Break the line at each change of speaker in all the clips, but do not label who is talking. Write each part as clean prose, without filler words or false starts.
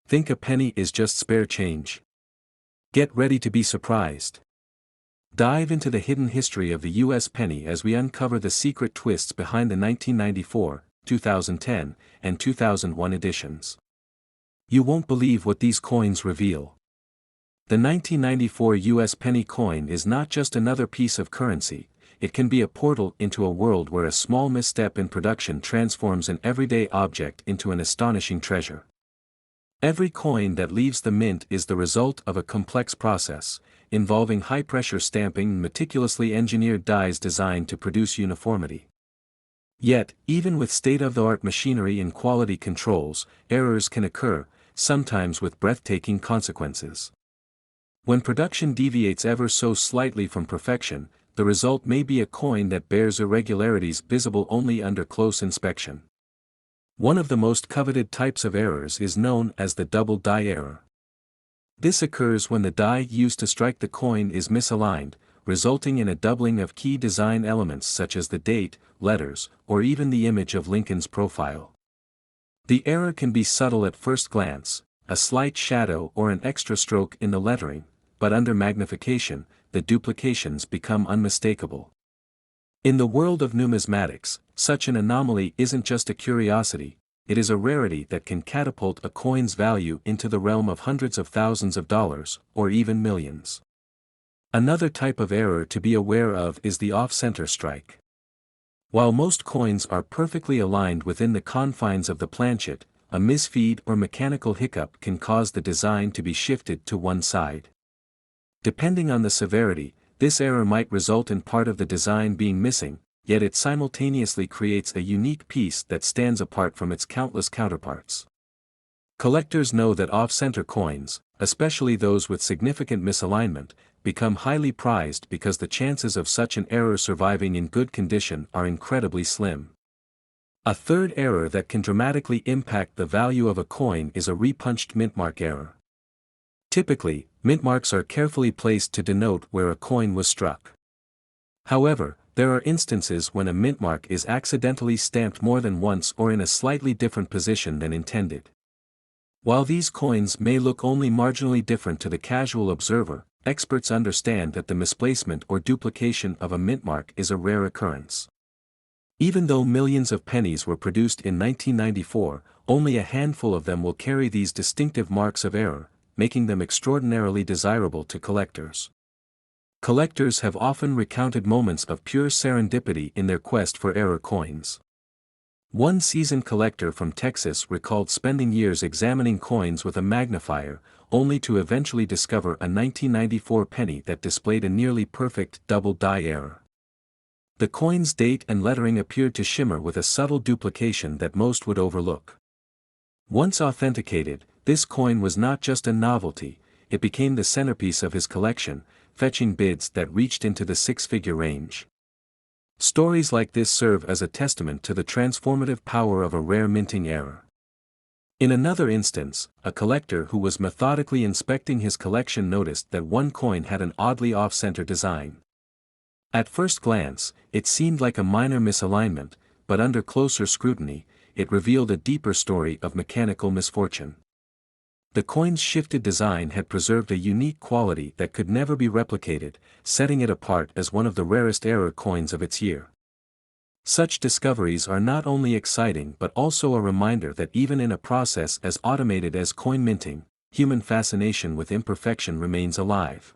Think a penny is just spare change? Get ready to be surprised. Dive into the hidden history of the US penny as we uncover the secret twists behind the 1994, 2010, and 2001 editions. You won't believe what these coins reveal. The 1994 US penny coin is not just another piece of currency, it can be a portal into a world where a small misstep in production transforms an everyday object into an astonishing treasure. Every coin that leaves the mint is the result of a complex process, involving high-pressure stamping and meticulously engineered dies designed to produce uniformity. Yet, even with state-of-the-art machinery and quality controls, errors can occur, sometimes with breathtaking consequences. When production deviates ever so slightly from perfection, the result may be a coin that bears irregularities visible only under close inspection. One of the most coveted types of errors is known as the double die error. This occurs when the die used to strike the coin is misaligned, resulting in a doubling of key design elements such as the date, letters, or even the image of Lincoln's profile. The error can be subtle at first glance, a slight shadow or an extra stroke in the lettering, but under magnification, the duplications become unmistakable. In the world of numismatics, such an anomaly isn't just a curiosity, it is a rarity that can catapult a coin's value into the realm of hundreds of thousands of dollars, or even millions. Another type of error to be aware of is the off-center strike. While most coins are perfectly aligned within the confines of the planchet, a misfeed or mechanical hiccup can cause the design to be shifted to one side. Depending on the severity, this error might result in part of the design being missing, yet it simultaneously creates a unique piece that stands apart from its countless counterparts. Collectors know that off-center coins, especially those with significant misalignment, become highly prized because the chances of such an error surviving in good condition are incredibly slim. A third error that can dramatically impact the value of a coin is a repunched mintmark error. Typically, mintmarks are carefully placed to denote where a coin was struck. However, there are instances when a mintmark is accidentally stamped more than once or in a slightly different position than intended. While these coins may look only marginally different to the casual observer, experts understand that the misplacement or duplication of a mintmark is a rare occurrence. Even though millions of pennies were produced in 1994, only a handful of them will carry these distinctive marks of error, making them extraordinarily desirable to collectors. Collectors have often recounted moments of pure serendipity in their quest for error coins. One seasoned collector from Texas recalled spending years examining coins with a magnifier, only to eventually discover a 1994 penny that displayed a nearly perfect double die error. The coin's date and lettering appeared to shimmer with a subtle duplication that most would overlook. Once authenticated, this coin was not just a novelty, it became the centerpiece of his collection, fetching bids that reached into the six-figure range. Stories like this serve as a testament to the transformative power of a rare minting error. In another instance, a collector who was methodically inspecting his collection noticed that one coin had an oddly off-center design. At first glance, it seemed like a minor misalignment, but under closer scrutiny, it revealed a deeper story of mechanical misfortune. The coin's shifted design had preserved a unique quality that could never be replicated, setting it apart as one of the rarest error coins of its year. Such discoveries are not only exciting but also a reminder that even in a process as automated as coin minting, human fascination with imperfection remains alive.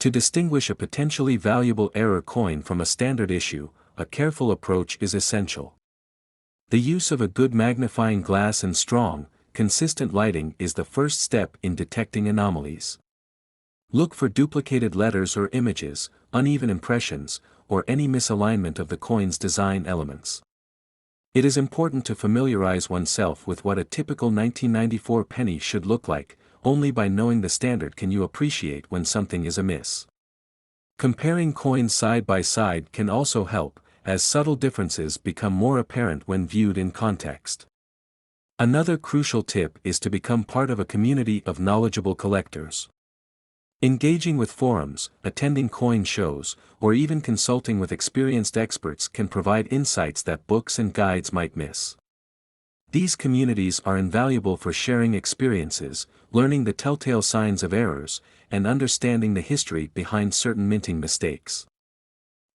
To distinguish a potentially valuable error coin from a standard issue, a careful approach is essential. The use of a good magnifying glass and strong, consistent lighting is the first step in detecting anomalies. Look for duplicated letters or images, uneven impressions, or any misalignment of the coin's design elements. It is important to familiarize oneself with what a typical 1994 penny should look like. Only by knowing the standard can you appreciate when something is amiss. Comparing coins side by side can also help, as subtle differences become more apparent when viewed in context. Another crucial tip is to become part of a community of knowledgeable collectors. Engaging with forums, attending coin shows, or even consulting with experienced experts can provide insights that books and guides might miss. These communities are invaluable for sharing experiences, learning the telltale signs of errors, and understanding the history behind certain minting mistakes.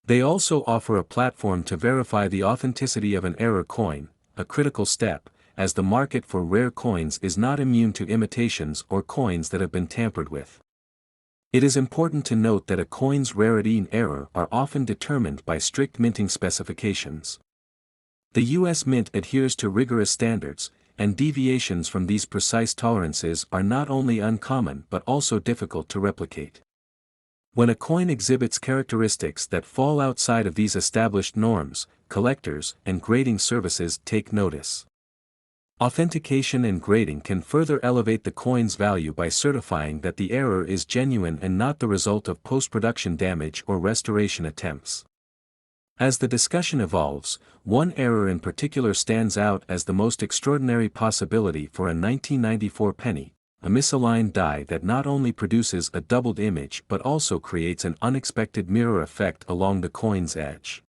They also offer a platform to verify the authenticity of an error coin, a critical step, as the market for rare coins is not immune to imitations or coins that have been tampered with. It is important to note that a coin's rarity and error are often determined by strict minting specifications. The U.S. Mint adheres to rigorous standards, and deviations from these precise tolerances are not only uncommon but also difficult to replicate. When a coin exhibits characteristics that fall outside of these established norms, collectors and grading services take notice. Authentication and grading can further elevate the coin's value by certifying that the error is genuine and not the result of post-production damage or restoration attempts. As the discussion evolves, one error in particular stands out as the most extraordinary possibility for a 1994 penny, a misaligned die that not only produces a doubled image but also creates an unexpected mirror effect along the coin's edge.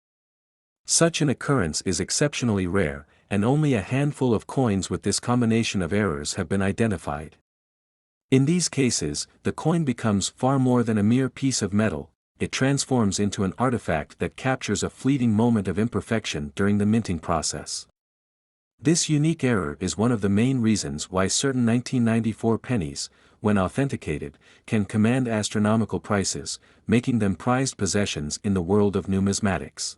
Such an occurrence is exceptionally rare, and only a handful of coins with this combination of errors have been identified. In these cases, the coin becomes far more than a mere piece of metal. It transforms into an artifact that captures a fleeting moment of imperfection during the minting process. This unique error is one of the main reasons why certain 1994 pennies, when authenticated, can command astronomical prices, making them prized possessions in the world of numismatics.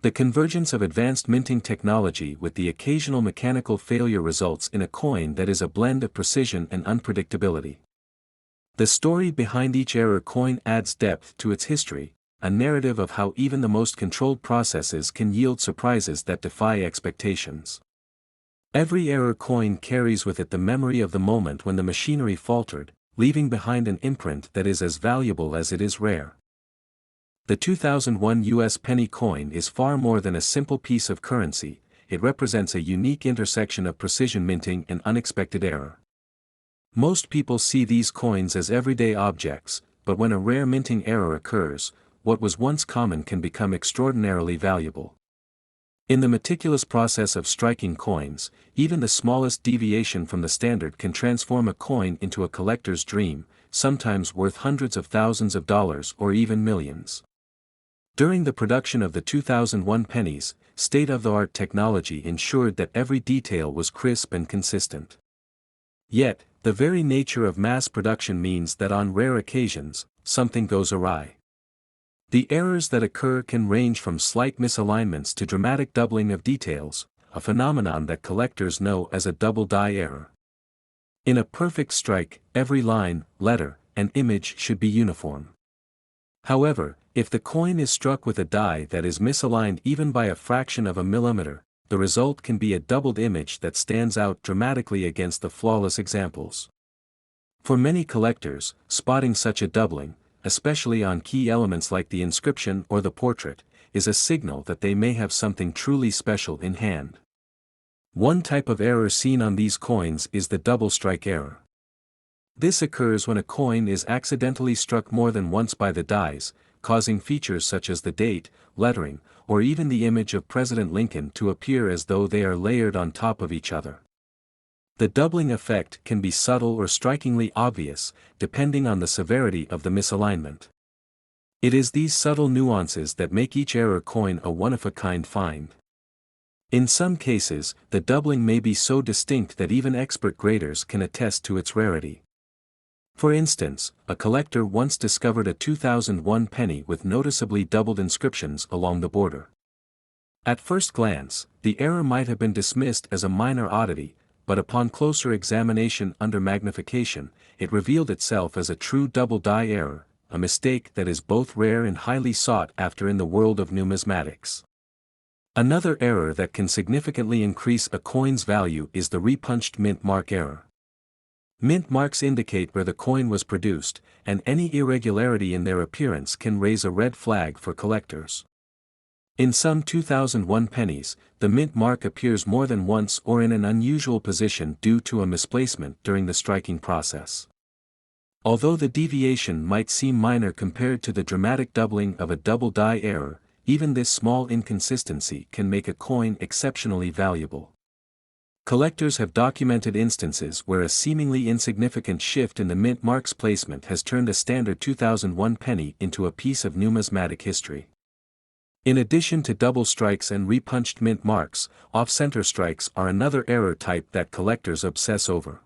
The convergence of advanced minting technology with the occasional mechanical failure results in a coin that is a blend of precision and unpredictability. The story behind each error coin adds depth to its history, a narrative of how even the most controlled processes can yield surprises that defy expectations. Every error coin carries with it the memory of the moment when the machinery faltered, leaving behind an imprint that is as valuable as it is rare. The 2001 U.S. penny coin is far more than a simple piece of currency. It represents a unique intersection of precision minting and unexpected error. Most people see these coins as everyday objects, but when a rare minting error occurs, what was once common can become extraordinarily valuable. In the meticulous process of striking coins, even the smallest deviation from the standard can transform a coin into a collector's dream, sometimes worth hundreds of thousands of dollars or even millions. During the production of the 2001 pennies, state-of-the-art technology ensured that every detail was crisp and consistent. Yet, the very nature of mass production means that on rare occasions, something goes awry. The errors that occur can range from slight misalignments to dramatic doubling of details, a phenomenon that collectors know as a double die error. In a perfect strike, every line, letter, and image should be uniform. However, if the coin is struck with a die that is misaligned even by a fraction of a millimeter, the result can be a doubled image that stands out dramatically against the flawless examples. For many collectors, spotting such a doubling, especially on key elements like the inscription or the portrait, is a signal that they may have something truly special in hand. One type of error seen on these coins is the double strike error. This occurs when a coin is accidentally struck more than once by the dies, causing features such as the date, lettering, or even the image of President Lincoln to appear as though they are layered on top of each other. The doubling effect can be subtle or strikingly obvious, depending on the severity of the misalignment. It is these subtle nuances that make each error coin a one-of-a-kind find. In some cases, the doubling may be so distinct that even expert graders can attest to its rarity. For instance, a collector once discovered a 2001 penny with noticeably doubled inscriptions along the border. At first glance, the error might have been dismissed as a minor oddity, but upon closer examination under magnification, it revealed itself as a true double die error, a mistake that is both rare and highly sought after in the world of numismatics. Another error that can significantly increase a coin's value is the repunched mint mark error. Mint marks indicate where the coin was produced, and any irregularity in their appearance can raise a red flag for collectors. In some 2001 pennies, the mint mark appears more than once or in an unusual position due to a misplacement during the striking process. Although the deviation might seem minor compared to the dramatic doubling of a double die error, even this small inconsistency can make a coin exceptionally valuable. Collectors have documented instances where a seemingly insignificant shift in the mint mark's placement has turned a standard 2001 penny into a piece of numismatic history. In addition to double strikes and repunched mint marks, off-center strikes are another error type that collectors obsess over.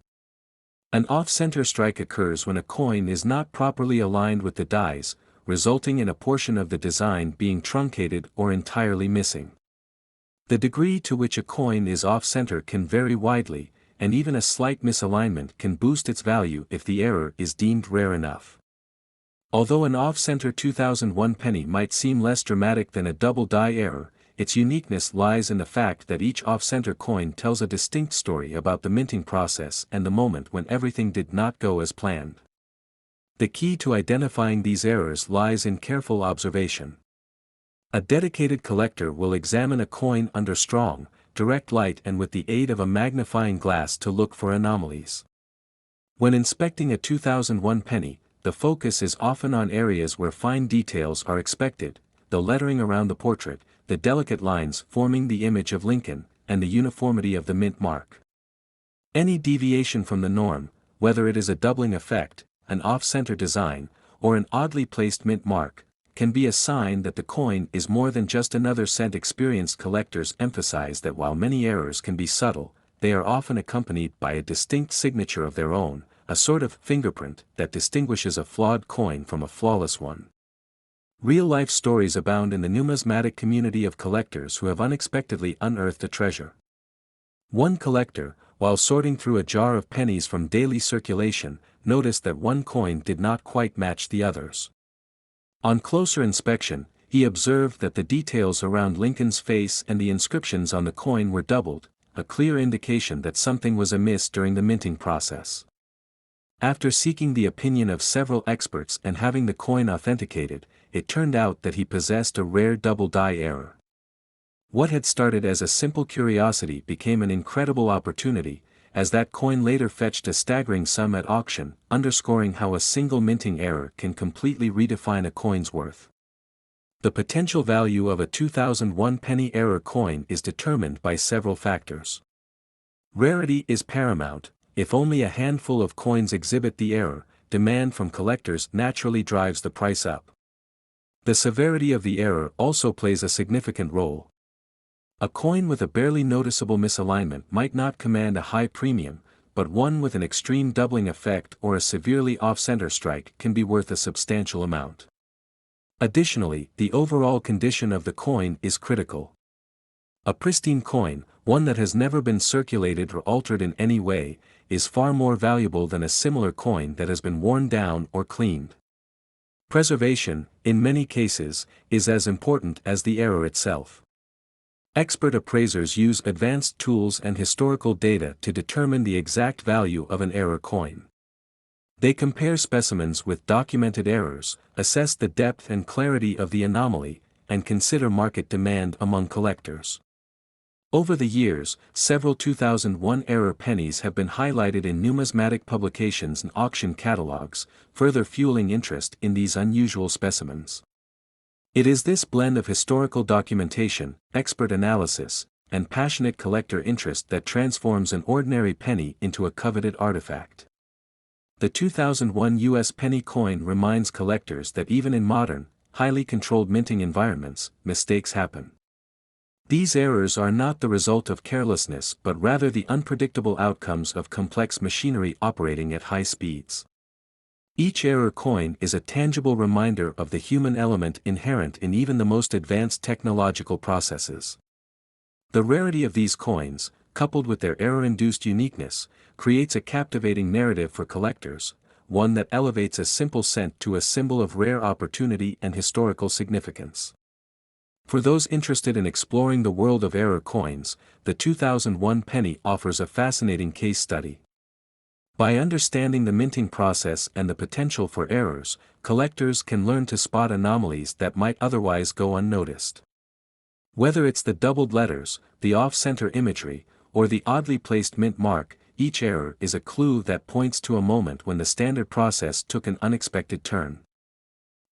An off-center strike occurs when a coin is not properly aligned with the dies, resulting in a portion of the design being truncated or entirely missing. The degree to which a coin is off-center can vary widely, and even a slight misalignment can boost its value if the error is deemed rare enough. Although an off-center 2001 penny might seem less dramatic than a double die error, its uniqueness lies in the fact that each off-center coin tells a distinct story about the minting process and the moment when everything did not go as planned. The key to identifying these errors lies in careful observation. A dedicated collector will examine a coin under strong, direct light and with the aid of a magnifying glass to look for anomalies. When inspecting a 2001 penny, the focus is often on areas where fine details are expected: the lettering around the portrait, the delicate lines forming the image of Lincoln, and the uniformity of the mint mark. Any deviation from the norm, whether it is a doubling effect, an off-center design, or an oddly placed mint mark, can be a sign that the coin is more than just another cent. Experienced collectors emphasize that while many errors can be subtle, they are often accompanied by a distinct signature of their own, a sort of fingerprint that distinguishes a flawed coin from a flawless one. Real-life stories abound in the numismatic community of collectors who have unexpectedly unearthed a treasure. One collector, while sorting through a jar of pennies from daily circulation, noticed that one coin did not quite match the others. On closer inspection, he observed that the details around Lincoln's face and the inscriptions on the coin were doubled, a clear indication that something was amiss during the minting process. After seeking the opinion of several experts and having the coin authenticated, it turned out that he possessed a rare double die error. What had started as a simple curiosity became an incredible opportunity, as that coin later fetched a staggering sum at auction, underscoring how a single minting error can completely redefine a coin's worth. The potential value of a 2001 penny error coin is determined by several factors. Rarity is paramount. If only a handful of coins exhibit the error, demand from collectors naturally drives the price up. The severity of the error also plays a significant role. A coin with a barely noticeable misalignment might not command a high premium, but one with an extreme doubling effect or a severely off-center strike can be worth a substantial amount. Additionally, the overall condition of the coin is critical. A pristine coin, one that has never been circulated or altered in any way, is far more valuable than a similar coin that has been worn down or cleaned. Preservation, in many cases, is as important as the error itself. Expert appraisers use advanced tools and historical data to determine the exact value of an error coin. They compare specimens with documented errors, assess the depth and clarity of the anomaly, and consider market demand among collectors. Over the years, several 2001 error pennies have been highlighted in numismatic publications and auction catalogs, further fueling interest in these unusual specimens. It is this blend of historical documentation, expert analysis, and passionate collector interest that transforms an ordinary penny into a coveted artifact. The 2001 U.S. penny coin reminds collectors that even in modern, highly controlled minting environments, mistakes happen. These errors are not the result of carelessness but rather the unpredictable outcomes of complex machinery operating at high speeds. Each error coin is a tangible reminder of the human element inherent in even the most advanced technological processes. The rarity of these coins, coupled with their error-induced uniqueness, creates a captivating narrative for collectors, one that elevates a simple cent to a symbol of rare opportunity and historical significance. For those interested in exploring the world of error coins, the 2001 penny offers a fascinating case study. By understanding the minting process and the potential for errors, collectors can learn to spot anomalies that might otherwise go unnoticed. Whether it's the doubled letters, the off-center imagery, or the oddly placed mint mark, each error is a clue that points to a moment when the standard process took an unexpected turn.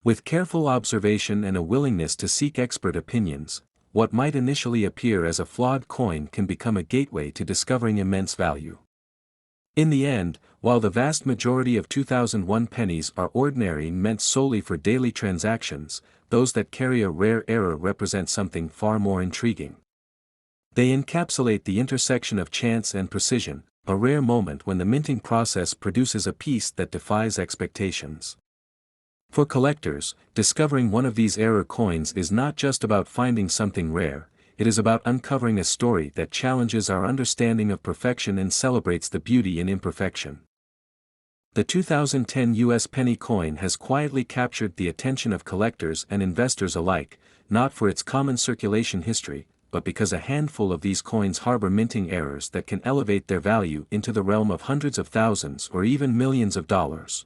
With careful observation and a willingness to seek expert opinions, what might initially appear as a flawed coin can become a gateway to discovering immense value. In the end, while the vast majority of 2001 pennies are ordinary meant solely for daily transactions, those that carry a rare error represent something far more intriguing. They encapsulate the intersection of chance and precision, a rare moment when the minting process produces a piece that defies expectations. For collectors, discovering one of these error coins is not just about finding something rare, it is about uncovering a story that challenges our understanding of perfection and celebrates the beauty in imperfection. The 2010 US penny coin has quietly captured the attention of collectors and investors alike, not for its common circulation history, but because a handful of these coins harbor minting errors that can elevate their value into the realm of hundreds of thousands or even millions of dollars.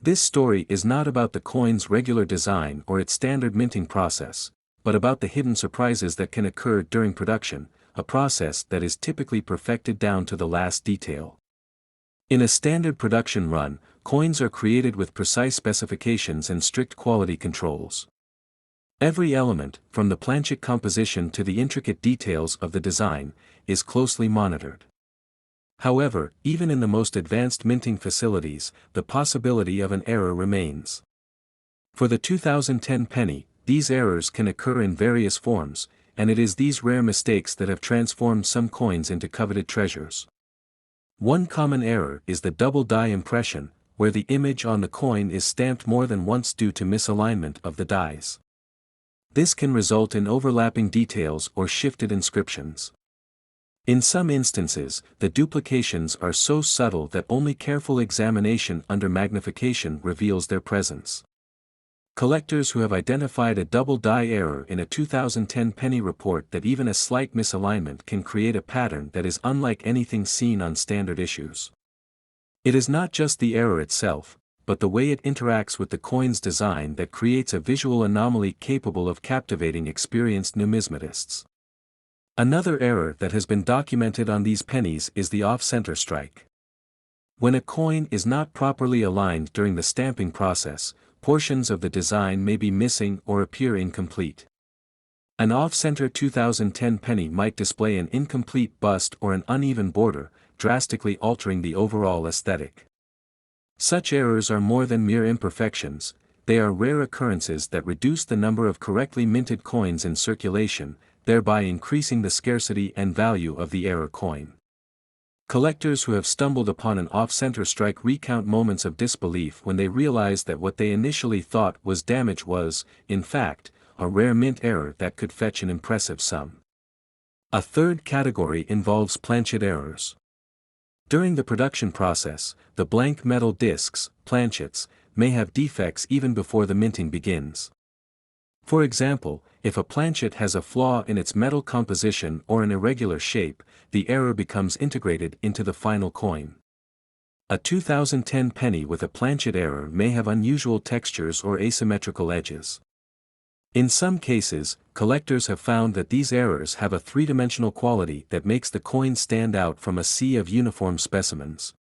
This story is not about the coin's regular design or its standard minting process, but about the hidden surprises that can occur during production, a process that is typically perfected down to the last detail. In a standard production run, coins are created with precise specifications and strict quality controls. Every element, from the planchet composition to the intricate details of the design, is closely monitored. However, even in the most advanced minting facilities, the possibility of an error remains. For the 2010 penny, these errors can occur in various forms, and it is these rare mistakes that have transformed some coins into coveted treasures. One common error is the double die impression, where the image on the coin is stamped more than once due to misalignment of the dies. This can result in overlapping details or shifted inscriptions. In some instances, the duplications are so subtle that only careful examination under magnification reveals their presence. Collectors who have identified a double die error in a 2010 penny report that even a slight misalignment can create a pattern that is unlike anything seen on standard issues. It is not just the error itself, but the way it interacts with the coin's design that creates a visual anomaly capable of captivating experienced numismatists. Another error that has been documented on these pennies is the off-center strike. When a coin is not properly aligned during the stamping process, portions of the design may be missing or appear incomplete. An off-center 2010 penny might display an incomplete bust or an uneven border, drastically altering the overall aesthetic. Such errors are more than mere imperfections, they are rare occurrences that reduce the number of correctly minted coins in circulation, thereby increasing the scarcity and value of the error coin. Collectors who have stumbled upon an off-center strike recount moments of disbelief when they realize that what they initially thought was damage was, in fact, a rare mint error that could fetch an impressive sum. A third category involves planchet errors. During the production process, the blank metal discs, planchets, may have defects even before the minting begins. For example, if a planchet has a flaw in its metal composition or an irregular shape, the error becomes integrated into the final coin. A 2010 penny with a planchet error may have unusual textures or asymmetrical edges. In some cases, collectors have found that these errors have a three-dimensional quality that makes the coin stand out from a sea of uniform specimens.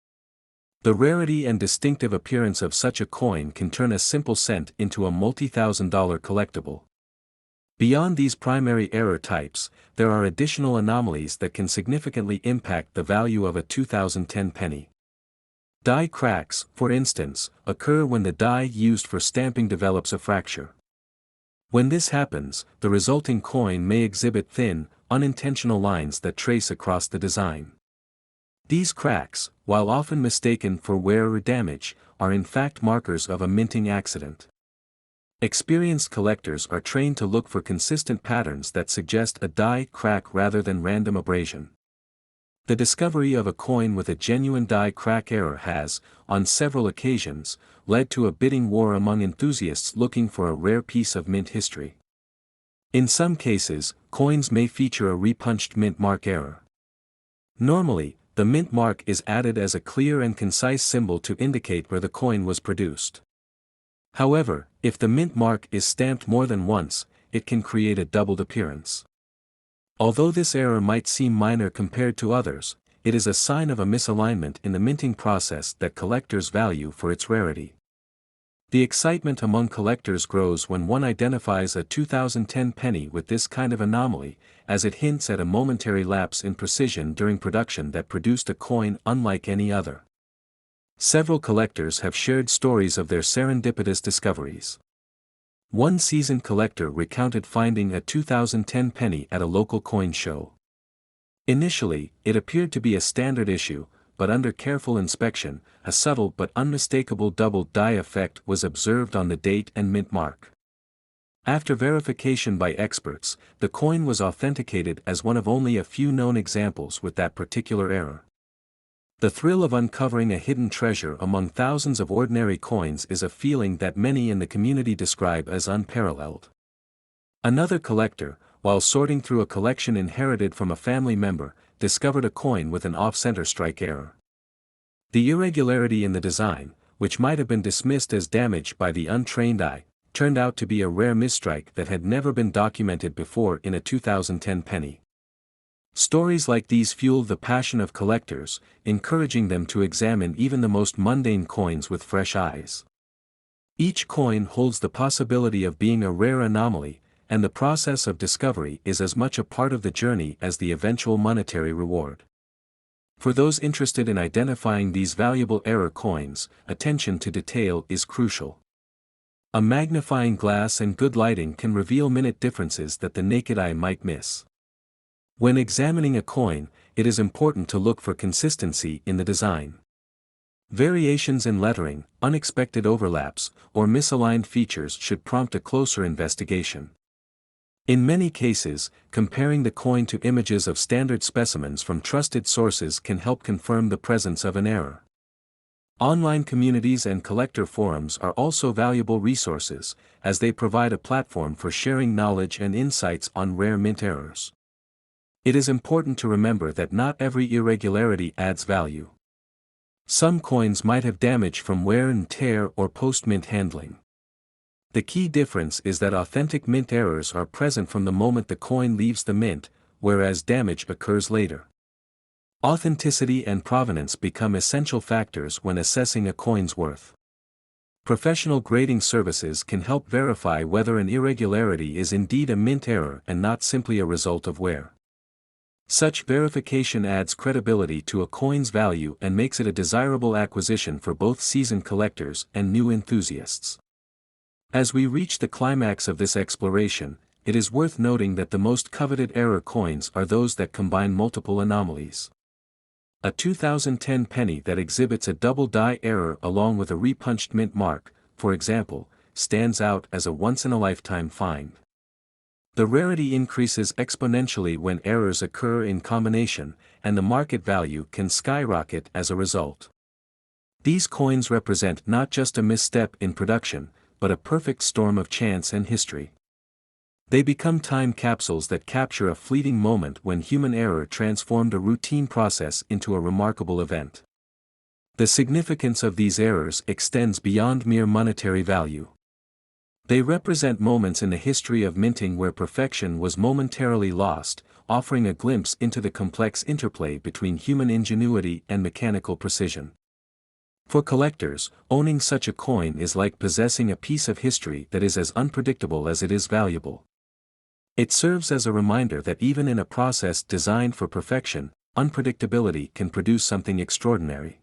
The rarity and distinctive appearance of such a coin can turn a simple cent into a multi-thousand-dollar collectible. Beyond these primary error types, there are additional anomalies that can significantly impact the value of a 2010 penny. Die cracks, for instance, occur when the die used for stamping develops a fracture. When this happens, the resulting coin may exhibit thin, unintentional lines that trace across the design. These cracks, while often mistaken for wear or damage, are in fact markers of a minting accident. Experienced collectors are trained to look for consistent patterns that suggest a die crack rather than random abrasion. The discovery of a coin with a genuine die crack error has, on several occasions, led to a bidding war among enthusiasts looking for a rare piece of mint history. In some cases, coins may feature a repunched mint mark error. Normally, the mint mark is added as a clear and concise symbol to indicate where the coin was produced. However, if the mint mark is stamped more than once, it can create a doubled appearance. Although this error might seem minor compared to others, it is a sign of a misalignment in the minting process that collectors value for its rarity. The excitement among collectors grows when one identifies a 2010 penny with this kind of anomaly, as it hints at a momentary lapse in precision during production that produced a coin unlike any other. Several collectors have shared stories of their serendipitous discoveries. One seasoned collector recounted finding a 2010 penny at a local coin show. Initially, it appeared to be a standard issue, but under careful inspection, a subtle but unmistakable double die effect was observed on the date and mint mark. After verification by experts, the coin was authenticated as one of only a few known examples with that particular error. The thrill of uncovering a hidden treasure among thousands of ordinary coins is a feeling that many in the community describe as unparalleled. Another collector, while sorting through a collection inherited from a family member, discovered a coin with an off-center strike error. The irregularity in the design, which might have been dismissed as damage by the untrained eye, turned out to be a rare misstrike that had never been documented before in a 2010 penny. Stories like these fueled the passion of collectors, encouraging them to examine even the most mundane coins with fresh eyes. Each coin holds the possibility of being a rare anomaly, and the process of discovery is as much a part of the journey as the eventual monetary reward. For those interested in identifying these valuable error coins, attention to detail is crucial. A magnifying glass and good lighting can reveal minute differences that the naked eye might miss. When examining a coin, it is important to look for consistency in the design. Variations in lettering, unexpected overlaps, or misaligned features should prompt a closer investigation. In many cases, comparing the coin to images of standard specimens from trusted sources can help confirm the presence of an error. Online communities and collector forums are also valuable resources, as they provide a platform for sharing knowledge and insights on rare mint errors. It is important to remember that not every irregularity adds value. Some coins might have damage from wear and tear or post-mint handling. The key difference is that authentic mint errors are present from the moment the coin leaves the mint, whereas damage occurs later. Authenticity and provenance become essential factors when assessing a coin's worth. Professional grading services can help verify whether an irregularity is indeed a mint error and not simply a result of wear. Such verification adds credibility to a coin's value and makes it a desirable acquisition for both seasoned collectors and new enthusiasts. As we reach the climax of this exploration, it is worth noting that the most coveted error coins are those that combine multiple anomalies. A 2010 penny that exhibits a double die error along with a repunched mint mark, for example, stands out as a once-in-a-lifetime find. The rarity increases exponentially when errors occur in combination, and the market value can skyrocket as a result. These coins represent not just a misstep in production, but a perfect storm of chance and history. They become time capsules that capture a fleeting moment when human error transformed a routine process into a remarkable event. The significance of these errors extends beyond mere monetary value. They represent moments in the history of minting where perfection was momentarily lost, offering a glimpse into the complex interplay between human ingenuity and mechanical precision. For collectors, owning such a coin is like possessing a piece of history that is as unpredictable as it is valuable. It serves as a reminder that even in a process designed for perfection, unpredictability can produce something extraordinary.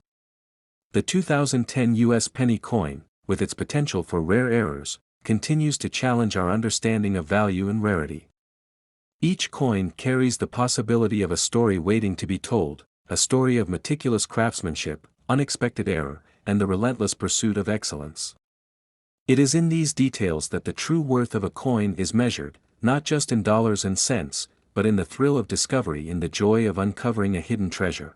The 2010 US penny coin, with its potential for rare errors, continues to challenge our understanding of value and rarity. Each coin carries the possibility of a story waiting to be told, a story of meticulous craftsmanship, unexpected error, and the relentless pursuit of excellence. It is in these details that the true worth of a coin is measured, not just in dollars and cents, but in the thrill of discovery and the joy of uncovering a hidden treasure.